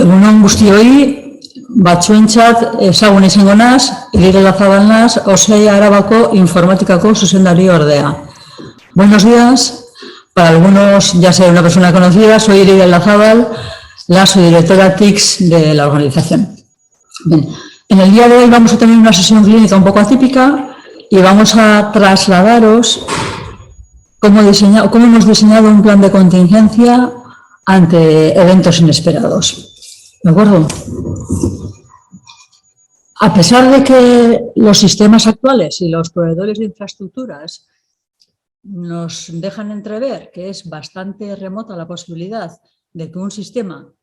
Egunon guztioi, batzuentzat ezagun izango naz, Irire Lazabal naz, Osei Arabako Informatikako zuzendari ordea. Buenos días, para algunos ya seré una persona conocida, soy Irire Lazabal, la subdirectora TICS de la organización. Bien, en el día de hoy vamos a tener una sesión clínica un poco atípica y vamos a trasladaros cómo hemos diseñado un plan de contingencia ante eventos inesperados. ¿De acuerdo? A pesar de que los sistemas actuales y los proveedores de infraestructuras nos dejan entrever que es bastante remota la posibilidad de que un sistema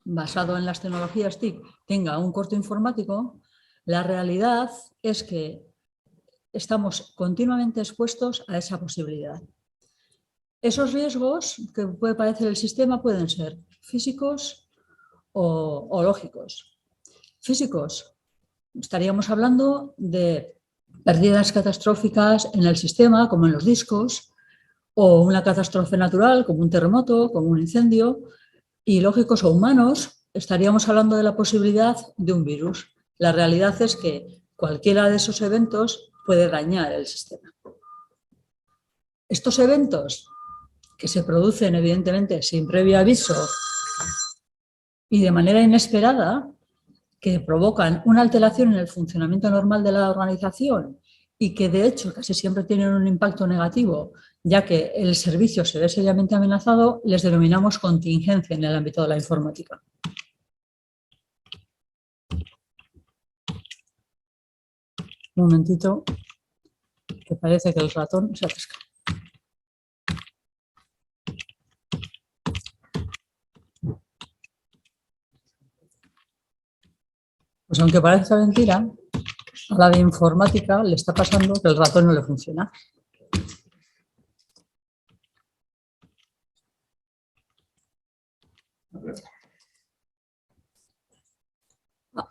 basado en las tecnologías TIC tenga un corto informático, la realidad es que estamos continuamente expuestos a esa posibilidad. Esos riesgos que puede padecer el sistema pueden ser físicos o lógicos. Físicos, estaríamos hablando de pérdidas catastróficas en el sistema, como en los discos, o una catástrofe natural, como un terremoto, como un incendio, y lógicos o humanos, estaríamos hablando de la posibilidad de un virus. La realidad es que cualquiera de esos eventos puede dañar el sistema. Estos eventos, que se producen evidentemente sin previo aviso y de manera inesperada, que provocan una alteración en el funcionamiento normal de la organización y que de hecho casi siempre tienen un impacto negativo, ya que el servicio se ve seriamente amenazado, les denominamos contingencia en el ámbito de la informática. Un momentito, que parece que el ratón se atasca. Pues aunque parezca mentira, a la de informática le está pasando que el ratón no le funciona.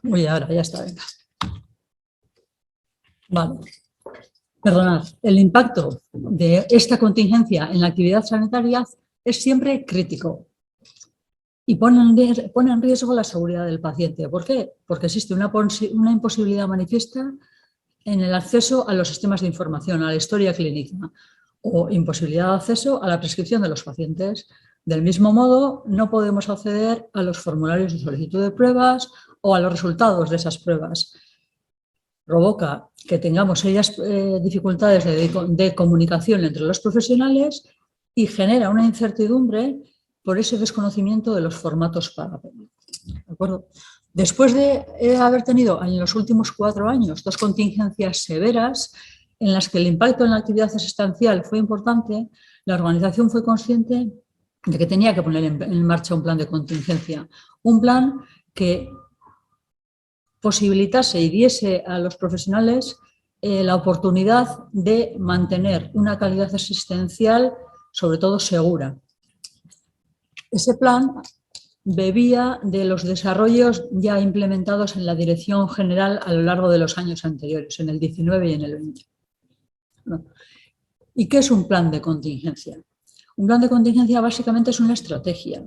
Uy, ahora ya está, venga. Vale. Perdonad, el impacto de esta contingencia en la actividad sanitaria es siempre crítico y pone en riesgo la seguridad del paciente. ¿Por qué? Porque existe una imposibilidad manifiesta en el acceso a los sistemas de información, a la historia clínica, o imposibilidad de acceso a la prescripción de los pacientes. Del mismo modo, no podemos acceder a los formularios de solicitud de pruebas o a los resultados de esas pruebas. Provoca que tengamos serias dificultades de comunicación entre los profesionales y genera una incertidumbre por ese desconocimiento de los formatos para pedir. ¿De acuerdo? Después de haber tenido en los últimos 4 años 2 contingencias severas en las que el impacto en la actividad asistencial fue importante, la organización fue consciente de que tenía que poner en marcha un plan de contingencia. Un plan que posibilitase y diese a los profesionales la oportunidad de mantener una calidad asistencial, sobre todo segura. Ese plan bebía de los desarrollos ya implementados en la Dirección General a lo largo de los años anteriores, en el 19 y en el 20. ¿Y qué es un plan de contingencia? Un plan de contingencia básicamente es una estrategia.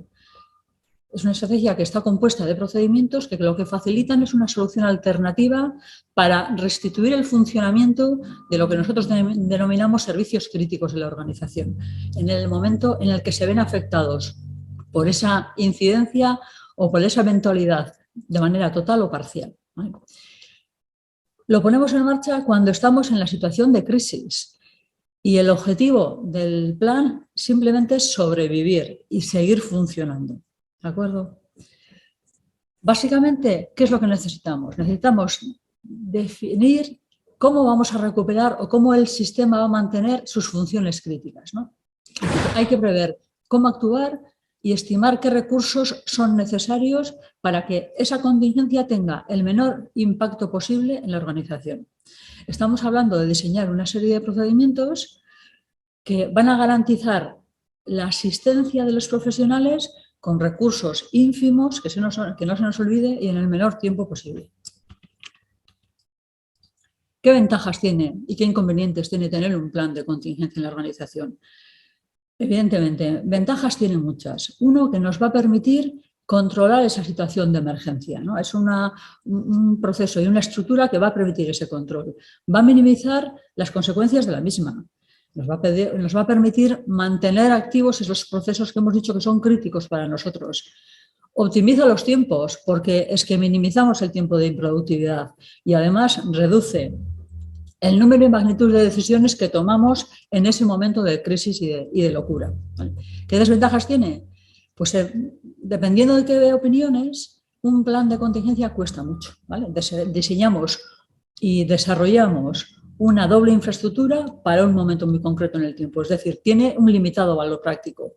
Es una estrategia que está compuesta de procedimientos que lo que facilitan es una solución alternativa para restituir el funcionamiento de lo que nosotros denominamos servicios críticos de la organización, en el momento en el que se ven afectados por esa incidencia o por esa eventualidad de manera total o parcial. ¿Vale? Lo ponemos en marcha cuando estamos en la situación de crisis y el objetivo del plan simplemente es sobrevivir y seguir funcionando. ¿De acuerdo? Básicamente, ¿qué es lo que necesitamos? Necesitamos definir cómo vamos a recuperar o cómo el sistema va a mantener sus funciones críticas, ¿no? Hay que prever cómo actuar y estimar qué recursos son necesarios para que esa contingencia tenga el menor impacto posible en la organización. Estamos hablando de diseñar una serie de procedimientos que van a garantizar la asistencia de los profesionales con recursos ínfimos, que no se nos olvide, y en el menor tiempo posible. ¿Qué ventajas tiene y qué inconvenientes tiene tener un plan de contingencia en la organización? Evidentemente, ventajas tiene muchas. Uno, que nos va a permitir controlar esa situación de emergencia, ¿no? Es un proceso y una estructura que va a permitir ese control. Va a minimizar las consecuencias de la misma. Nos va a permitir mantener activos esos procesos que hemos dicho que son críticos para nosotros. Optimiza los tiempos porque es que minimizamos el tiempo de improductividad y además reduce el número y magnitud de decisiones que tomamos en ese momento de crisis y de locura. ¿Vale? ¿Qué desventajas tiene? Pues dependiendo de qué opiniones, un plan de contingencia cuesta mucho. ¿Vale? Diseñamos y desarrollamos una doble infraestructura para un momento muy concreto en el tiempo. Es decir, tiene un limitado valor práctico.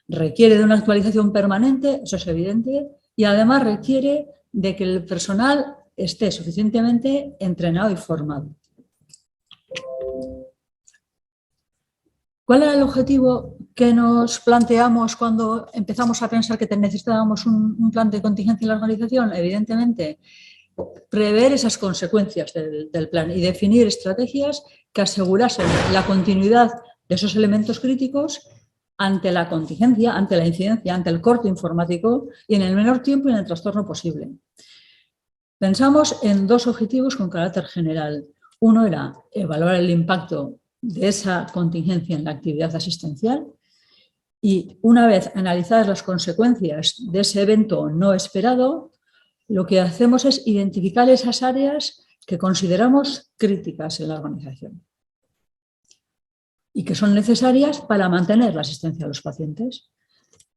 Requiere de una actualización permanente, eso es evidente, y además requiere de que el personal esté suficientemente entrenado y formado. ¿Cuál era el objetivo que nos planteamos cuando empezamos a pensar que necesitábamos un plan de contingencia en la organización? Evidentemente, prever esas consecuencias del plan y definir estrategias que asegurasen la continuidad de esos elementos críticos ante la contingencia, ante la incidencia, ante el corte informático y en el menor tiempo y en el trastorno posible. Pensamos en dos objetivos con carácter general. Uno era evaluar el impacto de esa contingencia en la actividad asistencial y una vez analizadas las consecuencias de ese evento no esperado, lo que hacemos es identificar esas áreas que consideramos críticas en la organización y que son necesarias para mantener la asistencia a los pacientes.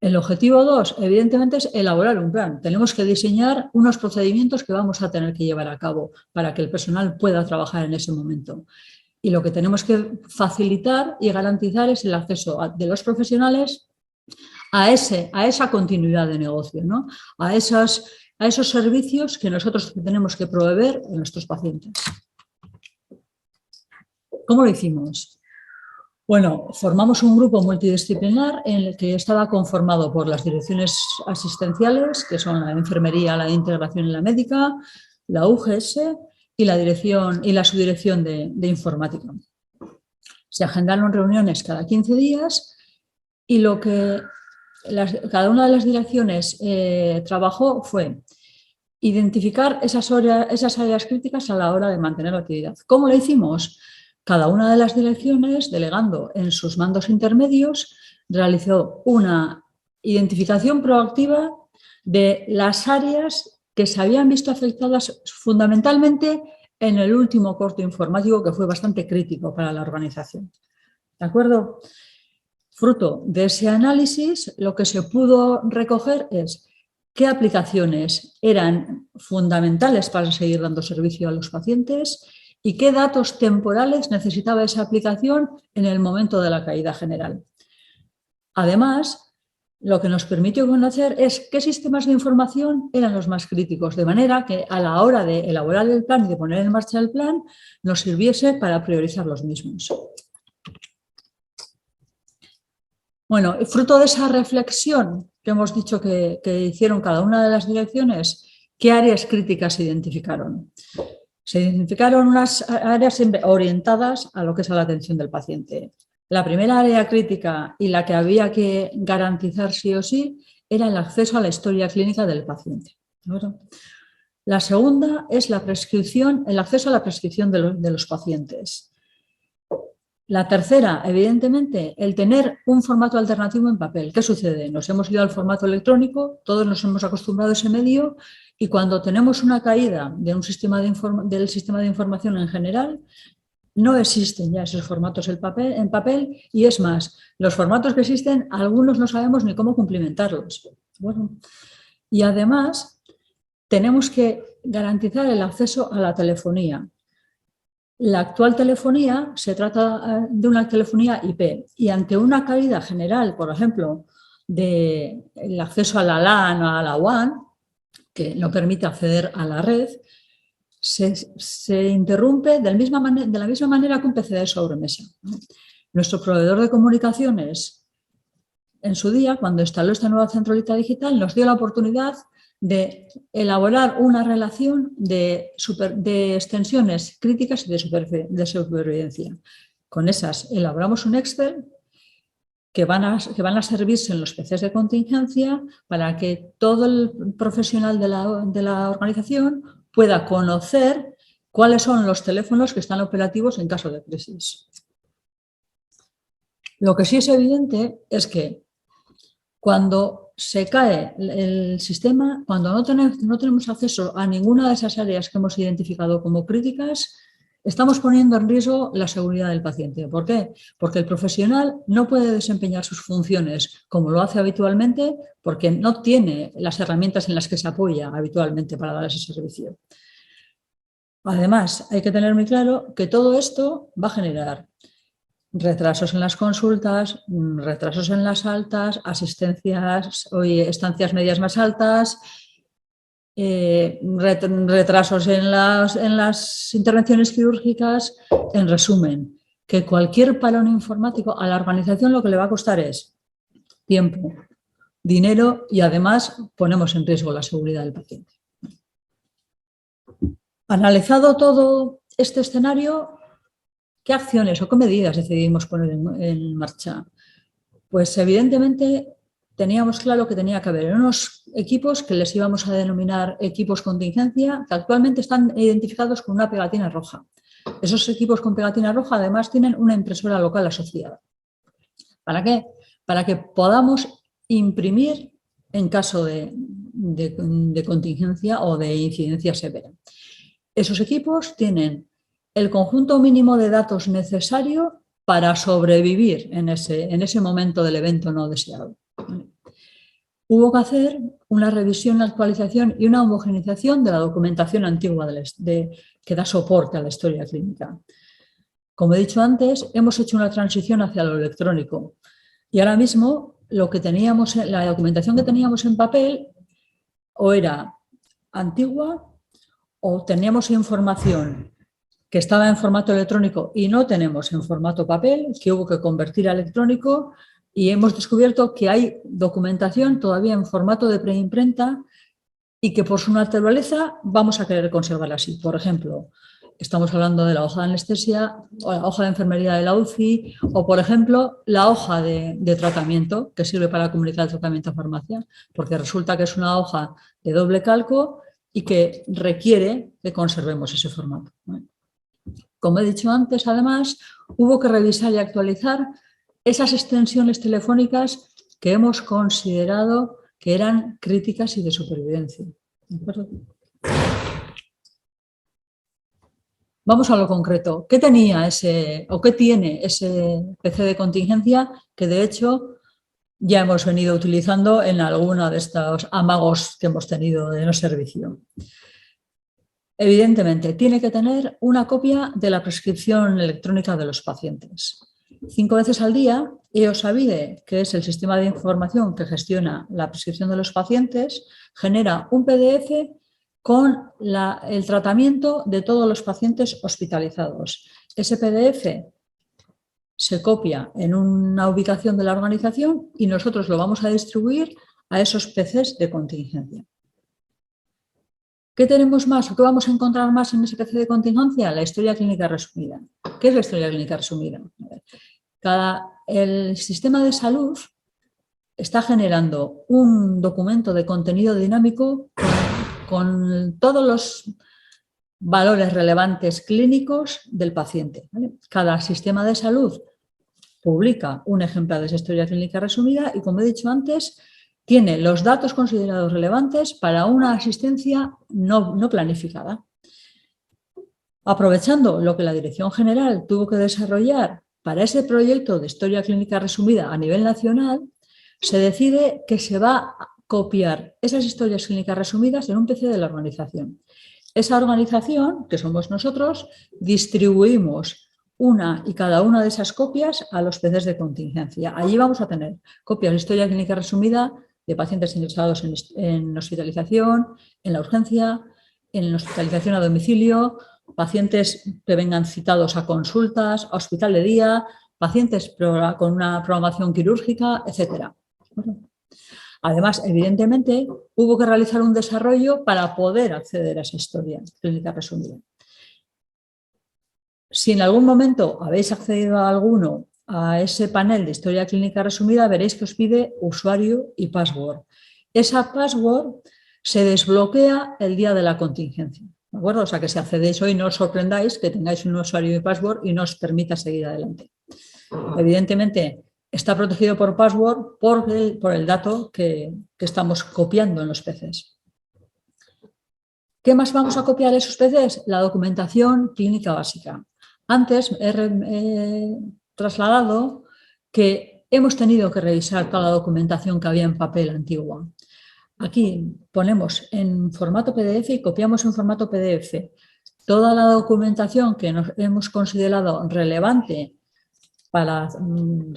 El objetivo 2, evidentemente, es elaborar un plan. Tenemos que diseñar unos procedimientos que vamos a tener que llevar a cabo para que el personal pueda trabajar en ese momento. Y lo que tenemos que facilitar y garantizar es el acceso de los profesionales a esa continuidad de negocio, ¿no? a esos servicios que nosotros tenemos que proveer a nuestros pacientes. ¿Cómo lo hicimos? Bueno, formamos un grupo multidisciplinar en el que estaba conformado por las direcciones asistenciales, que son la enfermería, la de integración en la médica, la UGS y la subdirección de informática. Se agendaron reuniones cada 15 días y lo que cada una de las direcciones trabajó fue identificar esas áreas críticas a la hora de mantener la actividad. ¿Cómo lo hicimos? Cada una de las direcciones, delegando en sus mandos intermedios, realizó una identificación proactiva de las áreas que se habían visto afectadas fundamentalmente en el último corte informático, que fue bastante crítico para la organización. ¿De acuerdo? Fruto de ese análisis, lo que se pudo recoger es qué aplicaciones eran fundamentales para seguir dando servicio a los pacientes y qué datos temporales necesitaba esa aplicación en el momento de la caída general. Además, lo que nos permitió conocer es qué sistemas de información eran los más críticos, de manera que a la hora de elaborar el plan y de poner en marcha el plan, nos sirviese para priorizar los mismos. Bueno, fruto de esa reflexión que hemos dicho que hicieron cada una de las direcciones, ¿qué áreas críticas se identificaron? Se identificaron unas áreas orientadas a lo que es la atención del paciente. La primera área crítica y la que había que garantizar sí o sí era el acceso a la historia clínica del paciente. La segunda es el acceso a la prescripción de los pacientes. La tercera, evidentemente, el tener un formato alternativo en papel. ¿Qué sucede? Nos hemos ido al formato electrónico, todos nos hemos acostumbrado a ese medio y cuando tenemos una caída de del sistema de información en general, no existen ya esos formatos en papel y es más, los formatos que existen, algunos no sabemos ni cómo cumplimentarlos. Bueno, y además, tenemos que garantizar el acceso a la telefonía. La actual telefonía se trata de una telefonía IP y ante una caída general, por ejemplo, del acceso a la LAN o a la WAN, que no permite acceder a la red, se interrumpe de la misma manera que un PC de sobremesa. Nuestro proveedor de comunicaciones, en su día, cuando instaló esta nueva centralita digital, nos dio la oportunidad de elaborar una relación de extensiones críticas y de supervivencia. Con esas elaboramos un Excel que van a servirse en los PCs de contingencia para que todo el profesional de la organización pueda conocer cuáles son los teléfonos que están operativos en caso de crisis. Lo que sí es evidente es que cuando se cae el sistema, cuando no tenemos acceso a ninguna de esas áreas que hemos identificado como críticas, estamos poniendo en riesgo la seguridad del paciente. ¿Por qué? Porque el profesional no puede desempeñar sus funciones como lo hace habitualmente porque no tiene las herramientas en las que se apoya habitualmente para dar ese servicio. Además, hay que tener muy claro que todo esto va a generar retrasos en las consultas, retrasos en las altas, estancias medias más altas, retrasos en las intervenciones quirúrgicas. En resumen, que cualquier parón informático a la organización lo que le va a costar es tiempo, dinero y además ponemos en riesgo la seguridad del paciente. Analizado todo este escenario, ¿qué acciones o qué medidas decidimos poner en marcha? Pues evidentemente teníamos claro que tenía que haber unos equipos que les íbamos a denominar equipos contingencia, que actualmente están identificados con una pegatina roja. Esos equipos con pegatina roja además tienen una impresora local asociada. ¿Para qué? Para que podamos imprimir en caso de contingencia o de incidencia severa. Esos equipos tienen el conjunto mínimo de datos necesario para sobrevivir en ese momento del evento no deseado. Hubo que hacer una revisión, actualización y una homogeneización de la documentación antigua que da soporte a la historia clínica. Como he dicho antes, hemos hecho una transición hacia lo electrónico y ahora mismo la documentación que teníamos en papel o era antigua o teníamos información que estaba en formato electrónico y no tenemos en formato papel, que hubo que convertir a electrónico, y hemos descubierto que hay documentación todavía en formato de preimprenta y que por su naturaleza vamos a querer conservarla así. Por ejemplo, estamos hablando de la hoja de anestesia o la hoja de enfermería de la UCI o, por ejemplo, la hoja de tratamiento que sirve para comunicar el tratamiento a farmacia, porque resulta que es una hoja de doble calco y que requiere que conservemos ese formato. Como he dicho antes, además, hubo que revisar y actualizar esas extensiones telefónicas que hemos considerado que eran críticas y de supervivencia. ¿De acuerdo? Vamos a lo concreto. ¿Qué tenía qué tiene ese PC de contingencia que, de hecho, ya hemos venido utilizando en alguno de estos amagos que hemos tenido de no servicio? Evidentemente, tiene que tener una copia de la prescripción electrónica de los pacientes. 5 veces al día, EOSAVIDE, que es el sistema de información que gestiona la prescripción de los pacientes, genera un PDF con el tratamiento de todos los pacientes hospitalizados. Ese PDF se copia en una ubicación de la organización y nosotros lo vamos a distribuir a esos PCs de contingencia. ¿Qué tenemos más o qué vamos a encontrar más en ese PC de contingencia? La historia clínica resumida. ¿Qué es la historia clínica resumida? El sistema de salud está generando un documento de contenido dinámico con todos los valores relevantes clínicos del paciente. ¿Vale? Cada sistema de salud publica un ejemplar de esa historia clínica resumida y, como he dicho antes, tiene los datos considerados relevantes para una asistencia no planificada. Aprovechando lo que la Dirección General tuvo que desarrollar para ese proyecto de historia clínica resumida a nivel nacional, se decide que se va a copiar esas historias clínicas resumidas en un PC de la organización. Esa organización, que somos nosotros, distribuimos una y cada una de esas copias a los PCs de contingencia. Allí vamos a tener copias de historia clínica resumida de pacientes ingresados en hospitalización, en la urgencia, en hospitalización a domicilio, pacientes que vengan citados a consultas, a hospital de día, pacientes con una programación quirúrgica, etc. Además, evidentemente, hubo que realizar un desarrollo para poder acceder a esa historia clínica resumida. Si en algún momento habéis accedido a alguno a ese panel de historia clínica resumida, veréis que os pide usuario y password. Esa password se desbloquea el día de la contingencia, ¿de acuerdo? O sea que si accedéis hoy no os sorprendáis que tengáis un usuario y password y no os permita seguir adelante. Evidentemente está protegido por password por el dato que estamos copiando en los PCs. ¿Qué más vamos a copiar esos PCs? La documentación clínica básica. Antes he trasladado que hemos tenido que revisar toda la documentación que había en papel antigua. Aquí ponemos en formato PDF y copiamos en formato PDF toda la documentación que nos hemos considerado relevante para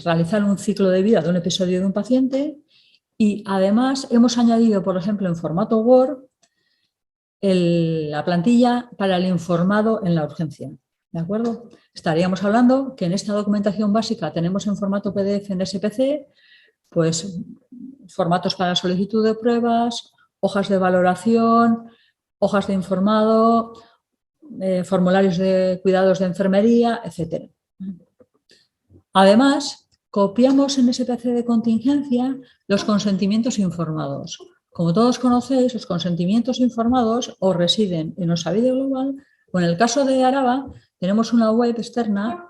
realizar un ciclo de vida de un episodio de un paciente y además hemos añadido, por ejemplo, en formato Word, la plantilla para el informado en la urgencia. ¿De acuerdo? Estaríamos hablando que en esta documentación básica tenemos en formato PDF en SPC, pues formatos para solicitud de pruebas, hojas de valoración, hojas de informado, formularios de cuidados de enfermería, etc. Además, copiamos en SPC de contingencia los consentimientos informados. Como todos conocéis, los consentimientos informados o residen en Osabide Global o en el caso de Araba tenemos una web externa,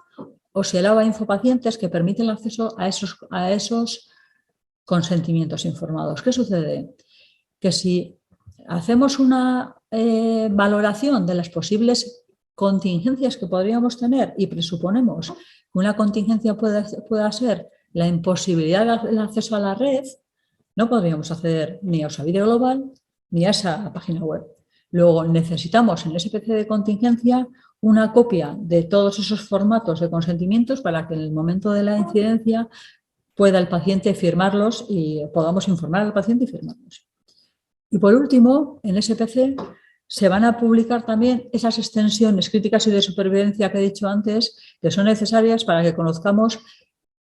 Osiaraba Infopacientes, que permite el acceso a esos consentimientos informados. ¿Qué sucede? Que si hacemos una valoración de las posibles contingencias que podríamos tener y presuponemos que una contingencia pueda ser la imposibilidad del acceso a la red, no podríamos acceder ni a Osabide Global ni a esa página web. Luego necesitamos en SPC de contingencia una copia de todos esos formatos de consentimientos para que en el momento de la incidencia pueda el paciente firmarlos y podamos informar al paciente y firmarlos. Y por último, en SPC se van a publicar también esas extensiones críticas y de supervivencia que he dicho antes, que son necesarias para que conozcamos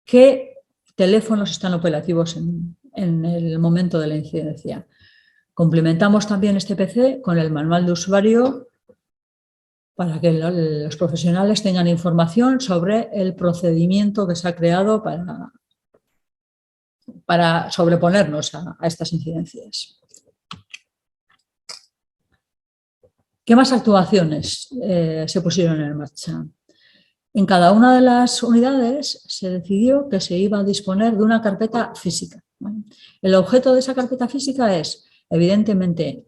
qué teléfonos están operativos en el momento de la incidencia. Complementamos también este PC con el manual de usuario para que los profesionales tengan información sobre el procedimiento que se ha creado para sobreponernos a estas incidencias. ¿Qué más actuaciones se pusieron en marcha? En cada una de las unidades se decidió que se iba a disponer de una carpeta física. El objeto de esa carpeta física es, evidentemente,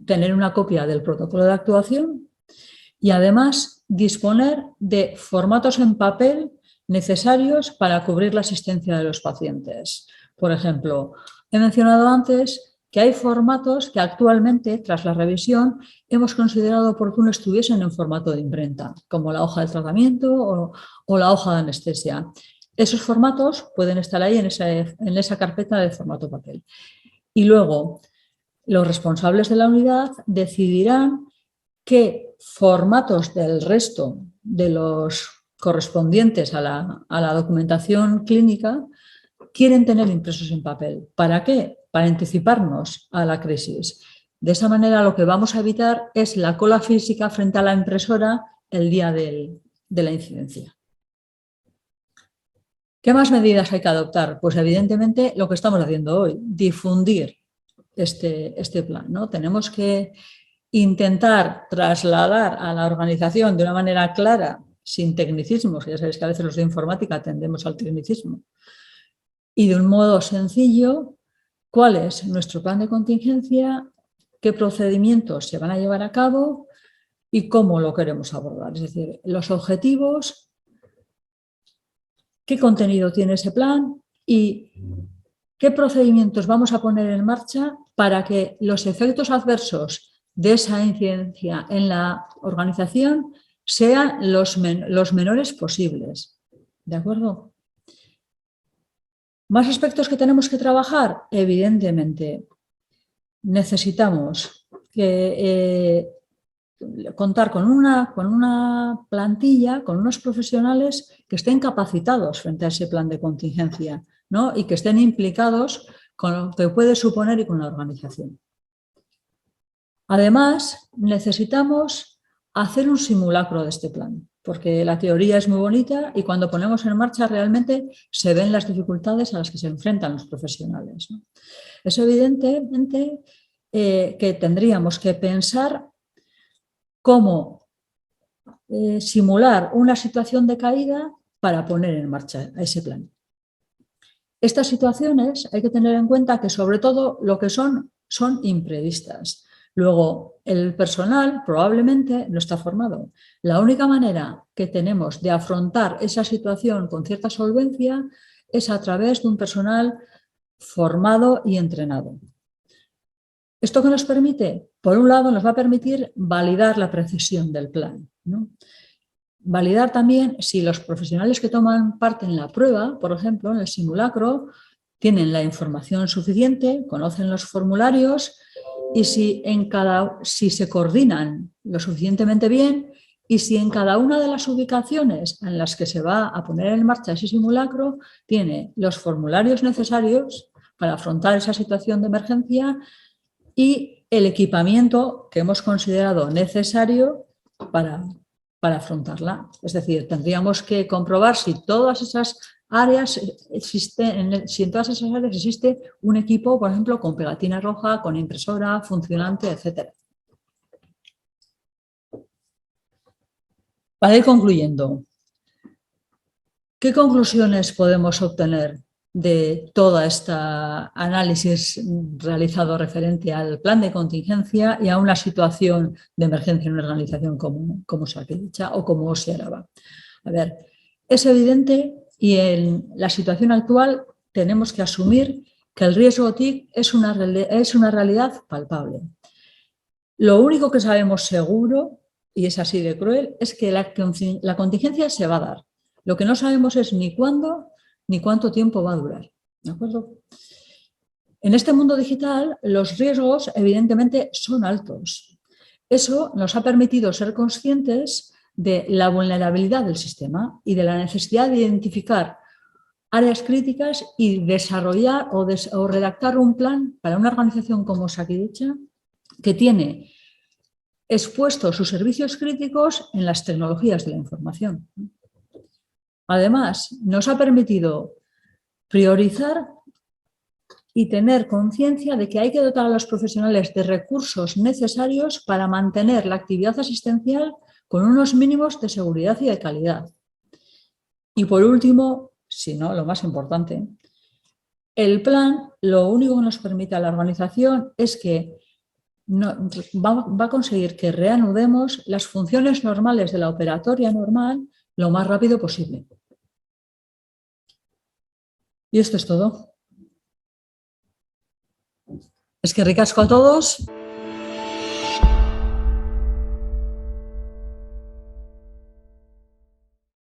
tener una copia del protocolo de actuación y además disponer de formatos en papel necesarios para cubrir la asistencia de los pacientes. Por ejemplo, he mencionado antes que hay formatos que actualmente, tras la revisión, hemos considerado oportuno estuviesen en formato de imprenta, como la hoja de tratamiento o la hoja de anestesia. Esos formatos pueden estar ahí en esa carpeta de formato papel. Y luego, los responsables de la unidad decidirán qué formatos del resto de los correspondientes a la documentación clínica quieren tener impresos en papel. ¿Para qué? Para anticiparnos a la crisis. De esa manera lo que vamos a evitar es la cola física frente a la impresora el día de la incidencia. ¿Qué más medidas hay que adoptar? Pues evidentemente lo que estamos haciendo hoy, difundir este plan, ¿no? Tenemos que intentar trasladar a la organización de una manera clara, sin tecnicismos, ya sabéis que a veces los de informática tendemos al tecnicismo, y de un modo sencillo, cuál es nuestro plan de contingencia, qué procedimientos se van a llevar a cabo y cómo lo queremos abordar. Es decir, los objetivos, qué contenido tiene ese plan y qué procedimientos vamos a poner en marcha para que los efectos adversos de esa incidencia en la organización sean los menores posibles. ¿De acuerdo? ¿Más aspectos que tenemos que trabajar? Evidentemente, necesitamos contar con una plantilla, con unos profesionales que estén capacitados frente a ese plan de contingencia, ¿no? Y que estén implicados con lo que puede suponer y con la organización. Además, necesitamos hacer un simulacro de este plan. porque la teoría es muy bonita y cuando ponemos en marcha realmente se ven las dificultades a las que se enfrentan los profesionales, ¿no? Es evidentemente que tendríamos que pensar cómo simular una situación de caída para poner en marcha ese plan. Estas situaciones hay que tener en cuenta que sobre todo lo que son imprevistas. Luego, el personal probablemente no está formado. La única manera que tenemos de afrontar esa situación con cierta solvencia es a través de un personal formado y entrenado. ¿Esto qué nos permite? Por un lado, nos va a permitir validar la precisión del plan, ¿no? Validar también si los profesionales que toman parte en la prueba, por ejemplo, en el simulacro, tienen la información suficiente, conocen los formularios y si se coordinan lo suficientemente bien y si en cada una de las ubicaciones en las que se va a poner en marcha ese simulacro tiene los formularios necesarios para afrontar esa situación de emergencia y el equipamiento que hemos considerado necesario para afrontarla. Es decir, tendríamos que comprobar si todas esas áreas existen, si en todas esas áreas existe un equipo, por ejemplo, con pegatina roja, con impresora, funcionante, etc. Para ir concluyendo, ¿qué conclusiones podemos obtener de todo este análisis realizado referente al plan de contingencia y a una situación de emergencia en una organización como Osakidetza o como OSI Araba? A ver, es evidente y en la situación actual tenemos que asumir que el riesgo TIC es una realidad palpable. Lo único que sabemos seguro, y es así de cruel, es que la contingencia se va a dar. Lo que no sabemos es ni cuándo ni cuánto tiempo va a durar. ¿De acuerdo? En este mundo digital, los riesgos evidentemente son altos. Eso nos ha permitido ser conscientes de la vulnerabilidad del sistema y de la necesidad de identificar áreas críticas y desarrollar o redactar un plan para una organización como Osakidetza que tiene expuestos sus servicios críticos en las tecnologías de la información. Además, nos ha permitido priorizar y tener conciencia de que hay que dotar a los profesionales de recursos necesarios para mantener la actividad asistencial con unos mínimos de seguridad y de calidad. Y por último, si no, lo más importante, el plan lo único que nos permite a la organización es que va a conseguir que reanudemos las funciones normales de la operatoria normal lo más rápido posible. Y esto es todo. Eskerrik asko a todos.